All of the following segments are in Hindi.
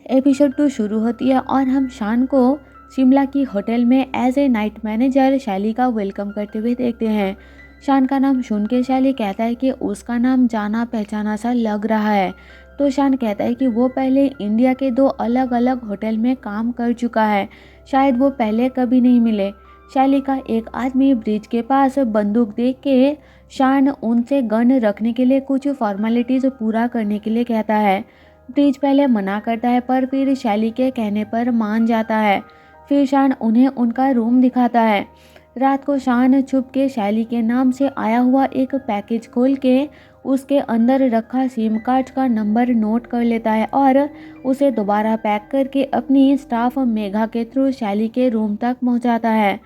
एपिसोड 2 शुरू होती है और हम शान को शिमला की होटल में एज ए नाइट मैनेजर शैली का वेलकम करते हुए देखते हैं। शान का नाम सुन के शैली कहता है कि उसका नाम जाना पहचाना सा लग रहा है। तो शान कहता है कि वो पहले इंडिया के 2 अलग अलग होटल में काम कर चुका है, शायद वो पहले कभी नहीं मिले। शैली का एक आदमी ब्रिज के पास बंदूक देख के शान उनसे गन रखने के लिए कुछ फॉर्मेलिटीज पूरा करने के लिए कहता है। ब्रिज पहले मना करता है पर फिर शैली के कहने पर मान जाता है। फिर शान उन्हें उनका रूम दिखाता है। रात को शान छुप के शैली के नाम से आया हुआ एक पैकेज खोल के उसके अंदर रखा सिम कार्ड का नंबर नोट कर लेता है और उसे दोबारा पैक करके अपनी स्टाफ मेघा के थ्रू शैली के रूम तक पहुंचाता है।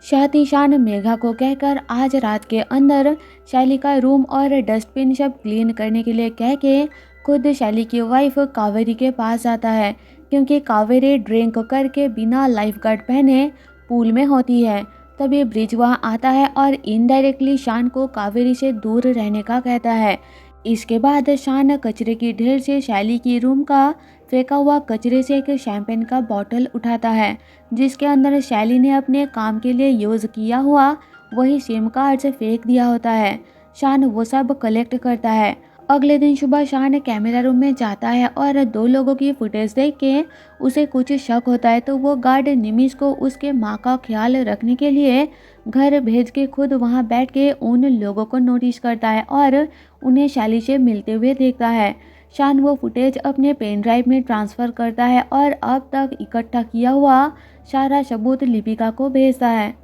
साथ ही शान मेघा को कहकर आज रात के अंदर शैली का रूम और डस्टबिन सब क्लीन करने के लिए कह के खुद शैली की वाइफ कावेरी के पास जाता है, क्योंकि कावेरी ड्रिंक करके बिना लाइफ गार्ड पहने पूल में होती है। तभी ब्रिज वहां आता है और इनडायरेक्टली शान को कावेरी से दूर रहने का कहता है। इसके बाद शान कचरे की ढेर से शैली की रूम का फेंका हुआ कचरे से एक शैंपेन का बॉटल उठाता है, जिसके अंदर शैली ने अपने काम के लिए यूज़ किया हुआ वही सिम कार्ड से फेंक दिया होता है। शान वो सब कलेक्ट करता है। अगले दिन सुबह शान कैमरा रूम में जाता है और 2 लोगों की फुटेज देख के उसे कुछ शक होता है, तो वो गार्ड निमिष को उसके माँ का ख्याल रखने के लिए घर भेज के खुद वहाँ बैठ के उन लोगों को नोटिस करता है और उन्हें शैली से मिलते हुए देखता है। शान वो फुटेज अपने पेन ड्राइव में ट्रांसफ़र करता है और अब तक इकट्ठा किया हुआ सारा सबूत लिपिका को भेजता है।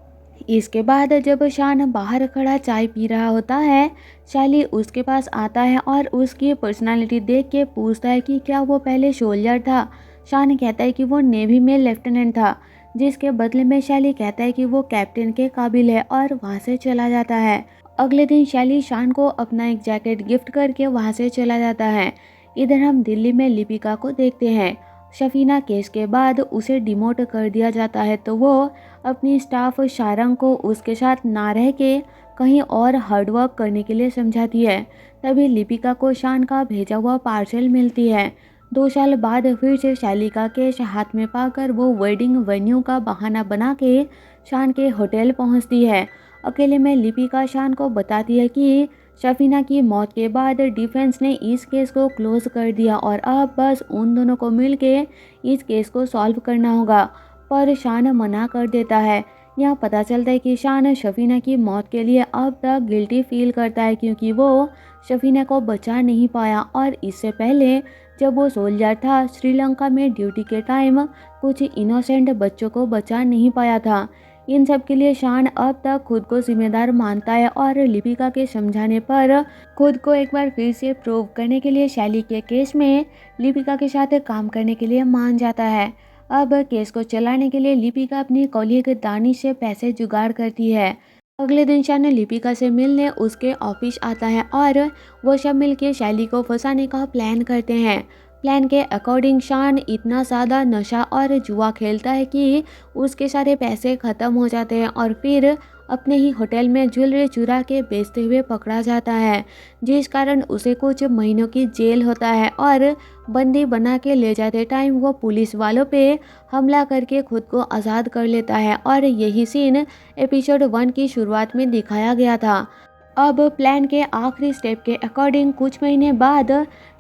इसके बाद जब शान बाहर खड़ा चाय पी रहा होता है, शैली उसके पास आता है और उसकी पर्सनालिटी देख के पूछता है कि क्या वो पहले सोल्जर था। शान कहता है कि वो नेवी में लेफ्टिनेंट था, जिसके बदले में शैली कहता है कि वो कैप्टन के काबिल है और वहाँ से चला जाता है। अगले दिन शैली शान को अपना एक जैकेट गिफ्ट करके वहाँ से चला जाता है। इधर हम दिल्ली में लिपिका को देखते हैं। शफीना केस के बाद उसे डिमोट कर दिया जाता है, तो वो अपनी स्टाफ शारंग को उसके साथ ना रह के कहीं और हार्डवर्क करने के लिए समझाती है। तभी लिपिका को शान का भेजा हुआ पार्सल मिलती है। 2 साल बाद फिर से शैली का केस हाथ में पाकर वो वेडिंग वेन्यू का बहाना बना के शान के होटल पहुंचती है। अकेले में लिपिका शान को बताती है कि शफीना की मौत के बाद डिफेंस ने इस केस को क्लोज कर दिया और अब बस उन दोनों को मिलके इस केस को सॉल्व करना होगा, पर शान मना कर देता है। यहाँ पता चलता है कि शान शफीना की मौत के लिए अब तक गिल्टी फील करता है, क्योंकि वो शफीना को बचा नहीं पाया और इससे पहले जब वो सोल्जर था श्रीलंका में ड्यूटी के टाइम कुछ इनोसेंट बच्चों को बचा नहीं पाया था। इन सब के लिए शान अब तक खुद को जिम्मेदार मानता है और लिपिका के समझाने पर खुद को एक बार फिर से प्रूव करने के लिए शैली के केस में लिपिका के साथ काम करने के लिए मान जाता है। अब केस को चलाने के लिए लिपिका अपनी कॉलीग दानिश से पैसे जुगाड़ करती है। अगले दिन शान लिपिका से मिलने उसके ऑफिस आता है और वो सब मिलकर शैली को फंसाने का प्लान करते हैं। प्लान के अकॉर्डिंग शान इतना ज़्यादा नशा और जुआ खेलता है कि उसके सारे पैसे ख़त्म हो जाते हैं और फिर अपने ही होटल में ज्वेलरी चुरा के बेचते हुए पकड़ा जाता है, जिस कारण उसे कुछ महीनों की जेल होता है और बंदी बना के ले जाते टाइम वो पुलिस वालों पे हमला करके खुद को आज़ाद कर लेता है। और यही सीन एपिसोड 1 की शुरुआत में दिखाया गया था। अब प्लान के आखिरी स्टेप के अकॉर्डिंग कुछ महीने बाद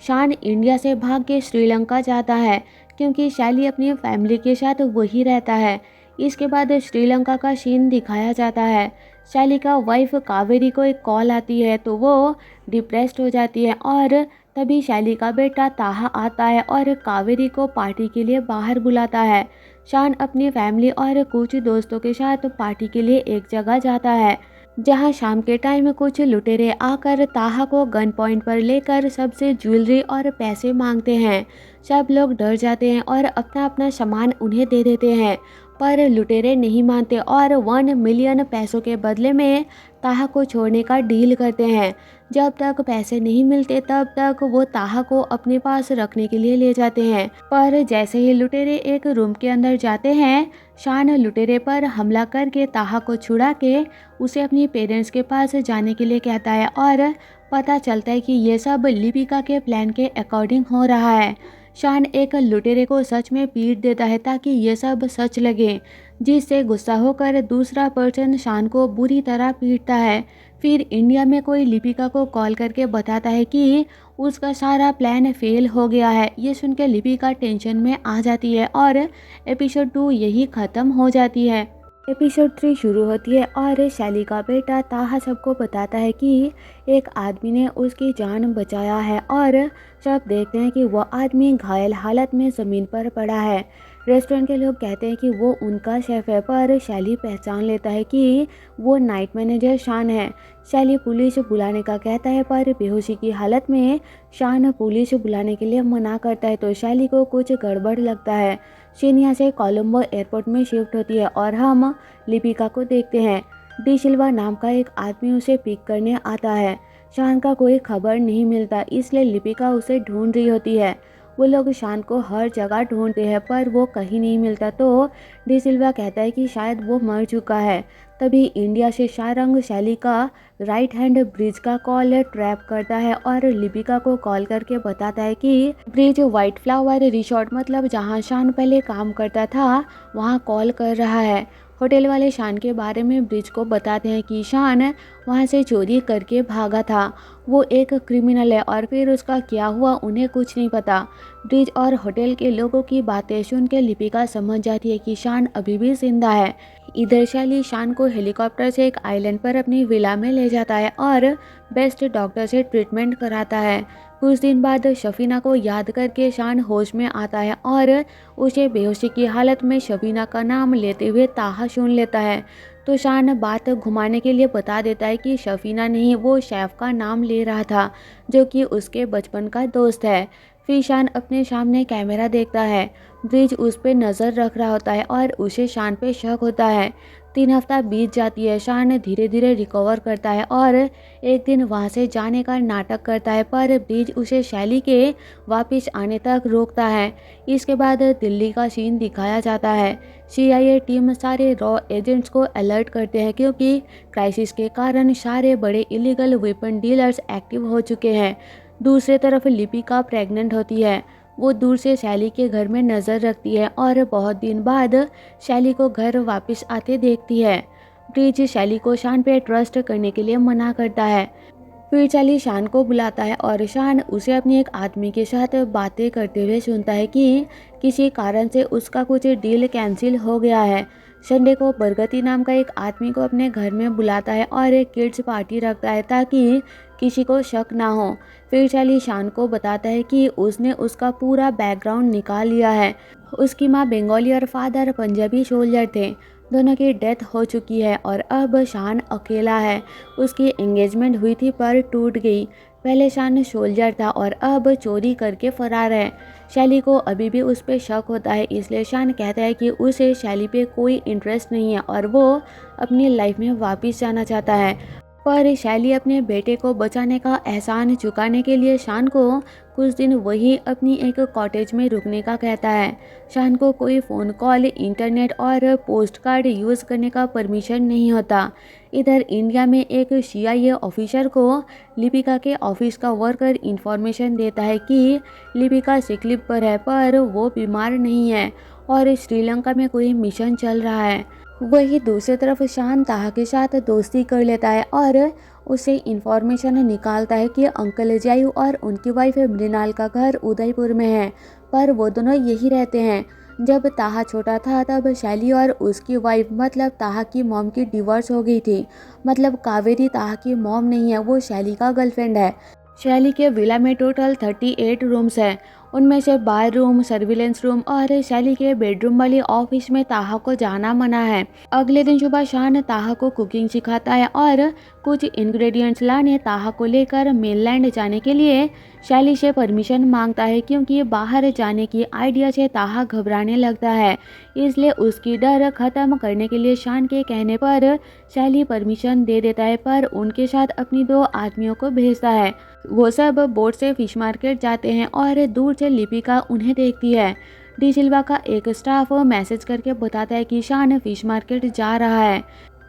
शान इंडिया से भाग के श्रीलंका जाता है, क्योंकि शैली अपनी फैमिली के साथ वही रहता है। इसके बाद श्रीलंका का सीन दिखाया जाता है। शैली का वाइफ कावेरी को एक कॉल आती है, तो वो डिप्रेस्ड हो जाती है और तभी शैली का बेटा ताहा आता है और कावेरी को पार्टी के लिए बाहर बुलाता है। शान अपनी फैमिली और कुछ दोस्तों के साथ पार्टी के लिए एक जगह जाता है, जहां शाम के टाइम कुछ लुटेरे आकर ताहा को गन पॉइंट पर लेकर सबसे ज्वेलरी और पैसे मांगते हैं। सब लोग डर जाते हैं और अपना अपना सामान उन्हें दे देते हैं, पर लुटेरे नहीं मानते और 1 मिलियन पैसों के बदले में ताहा को छोड़ने का डील करते हैं। जब तक पैसे नहीं मिलते तब तक वो ताहा को अपने पास रखने के लिए ले जाते हैं, पर जैसे ही लुटेरे एक रूम के अंदर जाते हैं, शान लुटेरे पर हमला करके ताहा को छुड़ा के उसे अपनी पेरेंट्स के पास जाने के लिए कहता है और पता चलता है कि ये सब लिपिका के प्लान के अकॉर्डिंग हो रहा है। शान एक लुटेरे को सच में पीट देता है ताकि ये सब सच लगे, जिससे गुस्सा होकर दूसरा पर्सन शान को बुरी तरह पीटता है। फिर इंडिया में कोई लिपिका को कॉल करके बताता है कि उसका सारा प्लान फेल हो गया है। ये सुनकर लिपिका टेंशन में आ जाती है और एपिसोड 2 यही ख़त्म हो जाती है। एपिसोड 3 शुरू होती है और शैली का बेटा ताहा सबको बताता है कि एक आदमी ने उसकी जान बचाया है और सब देखते हैं कि वह आदमी घायल हालत में ज़मीन पर पड़ा है। रेस्टोरेंट के लोग कहते हैं कि वो उनका शेफ़ है, पर शैली पहचान लेता है कि वो नाइट मैनेजर शान है। शैली पुलिस बुलाने का कहता है, पर बेहोशी की हालत में शान पुलिस बुलाने के लिए मना करता है, तो शैली को कुछ गड़बड़ लगता है। शीन यहाँ से कोलंबो एयरपोर्ट में शिफ्ट होती है और हम लिपिका को देखते हैं। डी सिल्वा नाम का एक आदमी उसे पिक करने आता है। शान का कोई खबर नहीं मिलता, इसलिए लिपिका उसे ढूंढ रही होती है। वो लोग शान को हर जगह ढूंढते हैं, पर वो कहीं नहीं मिलता, तो डी सिल्वा कहता है कि शायद वो मर चुका है। तभी इंडिया से शारंग शैली का राइट हैंड ब्रिज का कॉल ट्रैप करता है और लिपिका को कॉल करके बताता है कि ब्रिज व्हाइट फ्लावर रिसोर्ट, मतलब जहाँ शान पहले काम करता था, वहाँ कॉल कर रहा है। होटल वाले शान के बारे में ब्रिज को बताते हैं कि शान वहाँ से चोरी करके भागा था, वो एक क्रिमिनल है और फिर उसका क्या हुआ उन्हें कुछ नहीं पता। ब्रिज और होटल के लोगों की बातें सुन के लिपिका समझ जाती है कि शान अभी भी जिंदा है। इधर शैली शान को हेलीकॉप्टर से एक आइलैंड पर अपनी विला में ले जाता है और बेस्ट डॉक्टर से ट्रीटमेंट कराता है। कुछ दिन बाद शफीना को याद करके शान होश में आता है और उसे बेहोशी की हालत में शफीना का नाम लेते हुए ताहा सुन लेता है, तो शान बात घुमाने के लिए बता देता है कि शफीना नहीं, वो शेफ का नाम ले रहा था, जो कि उसके बचपन का दोस्त है। फिर शान अपने सामने कैमरा देखता है। ब्रिज उस पर नज़र रख रहा होता है और उसे शान पे शक होता है। 3 हफ्ता बीत जाती है। शान धीरे धीरे रिकवर करता है और एक दिन वहाँ से जाने का नाटक करता है, पर ब्रिज उसे शैली के वापस आने तक रोकता है। इसके बाद दिल्ली का सीन दिखाया जाता है। CIA टीम सारे रॉ एजेंट्स को अलर्ट करते हैं क्योंकि क्राइसिस के कारण सारे बड़े इलीगल वेपन डीलर्स एक्टिव हो चुके हैं। दूसरी तरफ लिपिका प्रेग्नेंट होती है। वो दूर से शैली के घर में नज़र रखती है और बहुत दिन बाद शैली को घर वापस आते देखती है। ब्रिज शैली को शान पे ट्रस्ट करने के लिए मना करता है। फिर शैली शान को बुलाता है और शान उसे अपनी एक आदमी के साथ बातें करते हुए सुनता है कि किसी कारण से उसका कुछ डील कैंसिल हो गया है। संडे को बरगति नाम का एक आदमी को अपने घर में बुलाता है और एक किड्स पार्टी रखता है ताकि किसी को शक ना हो। फिर शैली शान को बताता है कि उसने उसका पूरा बैकग्राउंड निकाल लिया है। उसकी माँ बंगाली और फादर पंजाबी सोल्जर थे। दोनों की डेथ हो चुकी है और अब शान अकेला है। उसकी एंगेजमेंट हुई थी पर टूट गई। पहले शान सोल्जर था और अब चोरी करके फरार है। शैली को अभी भी उस पर शक होता है, इसलिए शान कहता है कि उसे शैली पे कोई इंटरेस्ट नहीं है और वो अपनी लाइफ में वापस जाना चाहता है। पर शैली अपने बेटे को बचाने का एहसान चुकाने के लिए शान को कुछ दिन वही अपनी एक कॉटेज में रुकने का कहता है। शान को कोई फ़ोन कॉल, इंटरनेट और पोस्ट कार्ड यूज़ करने का परमिशन नहीं होता। इधर इंडिया में एक CIA ऑफिसर को लिपिका के ऑफिस का वर्कर इंफॉर्मेशन देता है कि लिपिका सिक लीव पर है, पर वो बीमार नहीं है और श्रीलंका में कोई मिशन चल रहा है। वही दूसरी तरफ शान ताहा के साथ दोस्ती कर लेता है और उसे इन्फॉर्मेशन निकालता है कि अंकल जयू और उनकी वाइफ मृणाल का घर उदयपुर में है, पर वो दोनों यही रहते हैं। जब ताहा छोटा था तब शैली और उसकी वाइफ मतलब ताहा की मॉम की डिवोर्स हो गई थी। मतलब कावेरी ताहा की मॉम नहीं है, वो शैली का गर्लफ्रेंड है। शैली के विला में टोटल 38 रूम्स हैं। उनमें से बार रूम, सर्विलेंस रूम और शैली के बेडरूम वाली ऑफिस में ताहा को जाना मना है। अगले दिन सुबह शान ताहा को कुकिंग सिखाता है और कुछ इंग्रेडिएंट्स लाने ताहा को लेकर मेनलैंड जाने के लिए शैली से परमिशन मांगता है, क्योंकि बाहर जाने की आइडिया से ताहा घबराने लगता है। इसलिए उसकी डर खत्म करने के लिए शान के कहने पर शैली परमिशन दे देता है, पर उनके साथ अपनी 2 आदमियों को भेजता है। वो सब बोट से फिश मार्केट जाते हैं और दूर से लिपिका उन्हें देखती है। डी सिल्वा का एक स्टाफ मैसेज करके बताता है कि शान फिश मार्केट जा रहा है।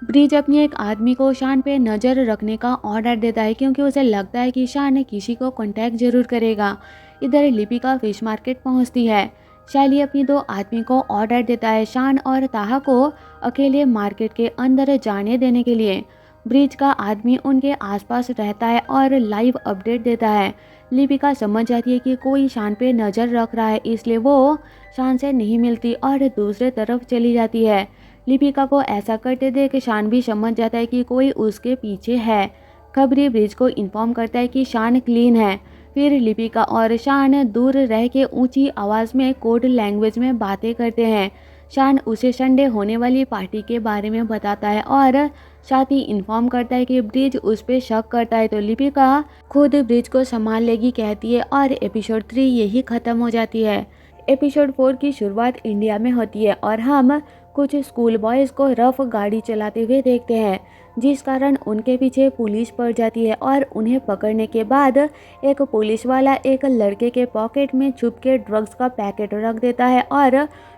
ब्रिज अपने एक आदमी को शान पे नज़र रखने का ऑर्डर देता है, क्योंकि उसे लगता है कि शान किसी को कांटेक्ट जरूर करेगा। इधर लिपिका फिश मार्केट पहुंचती है। शैली अपनी 2 आदमी को ऑर्डर देता है शान और ताहा को अकेले मार्केट के अंदर जाने देने के लिए। ब्रिज का आदमी उनके आसपास रहता है और लाइव अपडेट देता है। लिपिका समझ जाती है कि कोई शान पे नज़र रख रहा है, इसलिए वो शान से नहीं मिलती और दूसरे तरफ चली जाती है। लिपिका को ऐसा करते देख शान भी समझ जाता है कि कोई उसके पीछे है। खबरी ब्रिज को इन्फॉर्म करता है कि शान क्लीन है। फिर लिपिका और शान दूर रह के ऊंची आवाज़ में कोड लैंग्वेज में बातें करते हैं। शान उसे संडे होने वाली पार्टी के बारे में बताता है और साथ ही इन्फॉर्म करता है कि ब्रिज उस पर शक करता है, तो लिपिका खुद ब्रिज को संभाल लेगी कहती है और एपिसोड 3 यही ख़त्म हो जाती है। एपिसोड 4 की शुरुआत इंडिया में होती है और हम कुछ स्कूल बॉयज़ को रफ गाड़ी चलाते हुए देखते हैं, जिस कारण उनके पीछे पुलिस पड़ जाती है और उन्हें पकड़ने के बाद एक पुलिस वाला एक लड़के के पॉकेट में छुप के ड्रग्स का पैकेट रख देता है और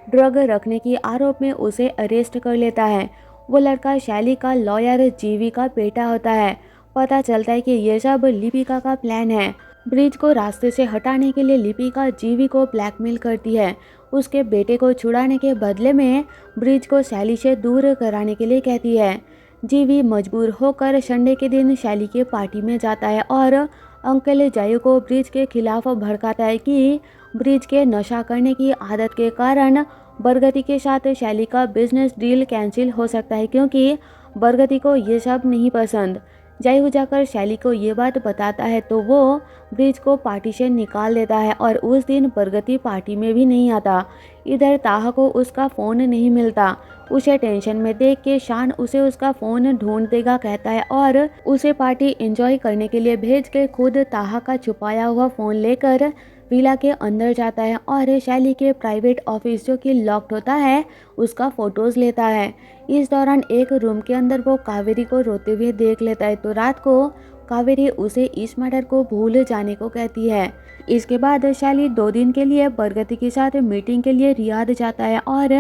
ड्रग रखने की आरोप में उसे अरेस्ट कर लेता है। वो लड़का शैली का लॉयर जीवी का बेटा होता है। पता चलता है कि ये सब लिपिका का प्लान है। ब्रिज को रास्ते से हटाने के लिए लिपिका जीवी को ब्लैकमेल करती है। उसके बेटे को छुड़ाने के बदले में ब्रिज को शैली से दूर कराने के लिए कहती है। जीवी मजबूर होकर संडे के दिन शैली के पार्टी में जाता है और अंकल जायू को ब्रिज के खिलाफ भड़काता है कि ब्रिज के नशा करने की आदत के कारण बरगति के साथ शैली का बिजनेस डील कैंसिल हो सकता है, क्योंकि बरगति को ये सब नहीं पसंद। जायू जाकर शैली को ये बात बताता है तो वो ब्रिज को पार्टी से निकाल देता है और उस दिन बरगति पार्टी में भी नहीं आता। इधर ताहा को उसका फ़ोन नहीं मिलता। उसे टेंशन में देख के शान उसे उसका फ़ोन ढूंढ देगा कहता है और उसे पार्टी एंजॉय करने के लिए भेज के खुद ताहा का छुपाया हुआ फ़ोन लेकर विला के अंदर जाता है और शैली के प्राइवेट ऑफिस जो कि लॉक्ड होता है उसका फ़ोटोज़ लेता है। इस दौरान एक रूम के अंदर वो कावेरी को रोते हुए देख लेता है, तो रात को कावेरी उसे इस मैटर को भूल जाने को कहती है। इसके बाद शैली 2 दिन के लिए बरगति के साथ मीटिंग के लिए रियाद जाता है और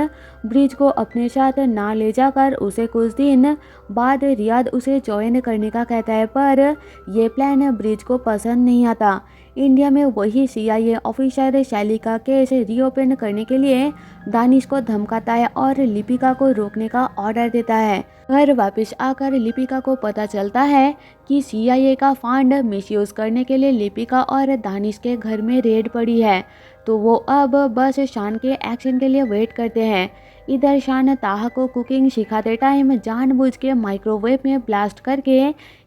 ब्रिज को अपने साथ ना ले जाकर उसे कुछ दिन बाद रियाद उसे ज्वाइन करने का कहता है, पर यह प्लान ब्रिज को पसंद नहीं आता। इंडिया में वही CIA ऑफिसर शैली का केस रीओपन करने के लिए दानिश को धमकाता है और लिपिका को रोकने का ऑर्डर देता है। घर वापस आकर लिपिका को पता चलता है कि CIA का फंड मिसयूज करने के लिए लिपिका और दानिश के घर में रेड पड़ी है, तो वो अब बस शान के एक्शन के लिए वेट करते हैं। इधर शान ताहा को कुकिंग सिखाते टाइम जानबूझ के माइक्रोवेव में ब्लास्ट करके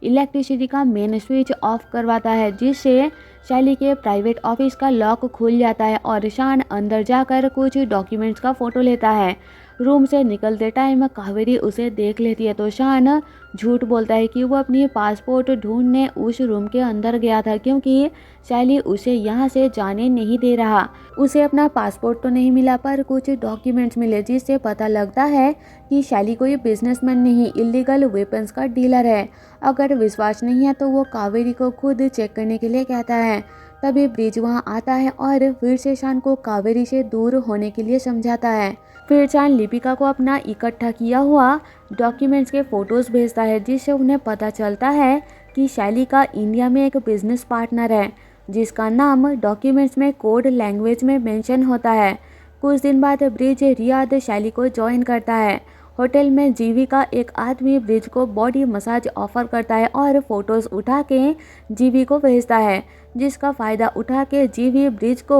इलेक्ट्रिसिटी का मेन स्विच ऑफ करवाता है, जिससे शैली के प्राइवेट ऑफिस का लॉक खुल जाता है और शान अंदर जाकर कुछ डॉक्यूमेंट्स का फ़ोटो लेता है। रूम से निकलते टाइम कावेरी उसे देख लेती है, तो शान झूठ बोलता है कि वो अपनी पासपोर्ट ढूंढने उस रूम के अंदर गया था, क्योंकि शैली उसे यहाँ से जाने नहीं दे रहा। उसे अपना पासपोर्ट तो नहीं मिला पर कुछ डॉक्यूमेंट्स मिले, जिससे पता लगता है कि शैली कोई बिजनेसमैन नहीं, इलीगल वेपन्स का डीलर है। अगर विश्वास नहीं है तो वो कावेरी को खुद चेक करने के लिए कहता है। तभी ब्रिज वहाँ आता है और फिर से शान को कावेरी से दूर होने के लिए समझाता है। फिर शान लिपिका को अपना इकट्ठा किया हुआ डॉक्यूमेंट्स के फ़ोटोज़ भेजता है, जिससे उन्हें पता चलता है कि शैली का इंडिया में एक बिजनेस पार्टनर है, जिसका नाम डॉक्यूमेंट्स में कोड लैंग्वेज में मेंशन होता है। कुछ दिन बाद ब्रिज रियाद शैली को ज्वाइन करता है। होटल में जीवी का एक आदमी ब्रिज को बॉडी मसाज ऑफर करता है और फोटोज़ उठा के जीवी को भेजता है, जिसका फ़ायदा उठा के जीवी ब्रिज को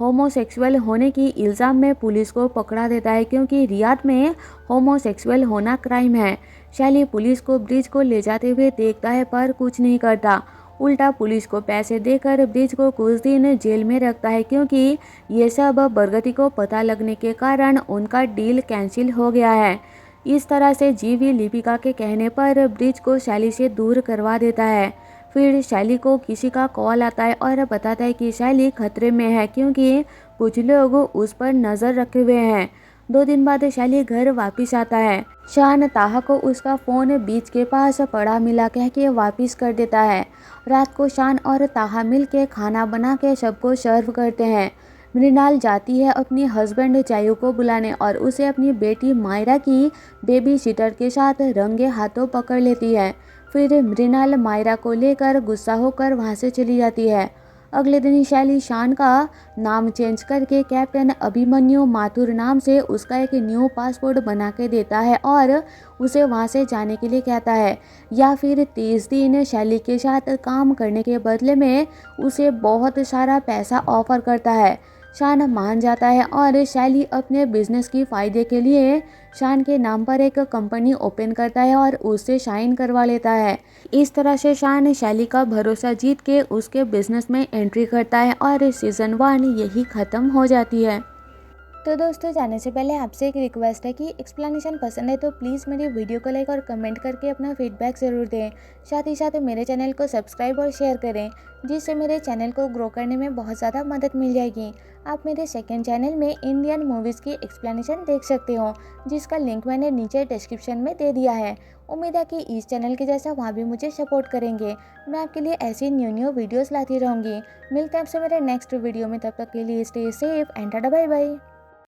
होमोसेक्सुअल होने की इल्ज़ाम में पुलिस को पकड़ा देता है, क्योंकि रियाद में होमोसेक्सुअल होना क्राइम है। शैली पुलिस को ब्रिज को ले जाते हुए देखता है पर कुछ नहीं करता, उल्टा पुलिस को पैसे देकर ब्रिज को कुछ दिन जेल में रखता है, क्योंकि ये सब बरगति को पता लगने के कारण उनका डील कैंसिल हो गया है। इस तरह से जीवी लिपिका के कहने पर ब्रिज को शैली से दूर करवा देता है। फिर शैली को किसी का कॉल आता है और बताता है कि शैली खतरे में है, क्योंकि कुछ लोग उस पर नज़र रखे हुए हैं। 2 दिन बाद शैली घर वापस आता है। शान ताहा को उसका फ़ोन बीच के पास पड़ा मिला कह के वापस कर देता है। रात को शान और ताहा मिलके खाना बना के सबको सर्व करते हैं। मृणाल जाती है अपनी हस्बैंड जायू को बुलाने और उसे अपनी बेटी मायरा की बेबी सिटर के साथ रंगे हाथों पकड़ लेती है। फिर मृणाल मायरा को लेकर गुस्सा होकर वहाँ से चली जाती है। अगले दिन शैली शान का नाम चेंज करके कैप्टन अभिमन्यु माथुर नाम से उसका एक न्यू पासपोर्ट बना के देता है और उसे वहां से जाने के लिए कहता है, या फिर 30 दिन शैली के साथ काम करने के बदले में उसे बहुत सारा पैसा ऑफर करता है। शान मान जाता है और शैली अपने बिजनेस की फ़ायदे के लिए शान के नाम पर एक कंपनी ओपन करता है और उससे साइन करवा लेता है। इस तरह से शान शैली का भरोसा जीत के उसके बिजनेस में एंट्री करता है और सीज़न 1 यही ख़त्म हो जाती है। तो दोस्तों, जाने से पहले आपसे एक रिक्वेस्ट है कि एक्सप्लेनेशन पसंद है तो प्लीज़ मेरी वीडियो को लाइक और कमेंट करके अपना फीडबैक ज़रूर दें। साथ ही साथ मेरे चैनल को सब्सक्राइब और शेयर करें, जिससे मेरे चैनल को ग्रो करने में बहुत ज़्यादा मदद मिल जाएगी। आप मेरे सेकंड चैनल में इंडियन मूवीज़ की एक्सप्लेनेशन देख सकते हो, जिसका लिंक मैंने नीचे डिस्क्रिप्शन में दे दिया है। उम्मीद है कि इस चैनल के जैसा वहाँ भी मुझे सपोर्ट करेंगे। मैं आपके लिए ऐसी न्यू वीडियोज़ लाती रहूँगी। मिलते हैं आपसे मेरे नेक्स्ट वीडियो में, तब तक के लिए stay safe and tata bye bye.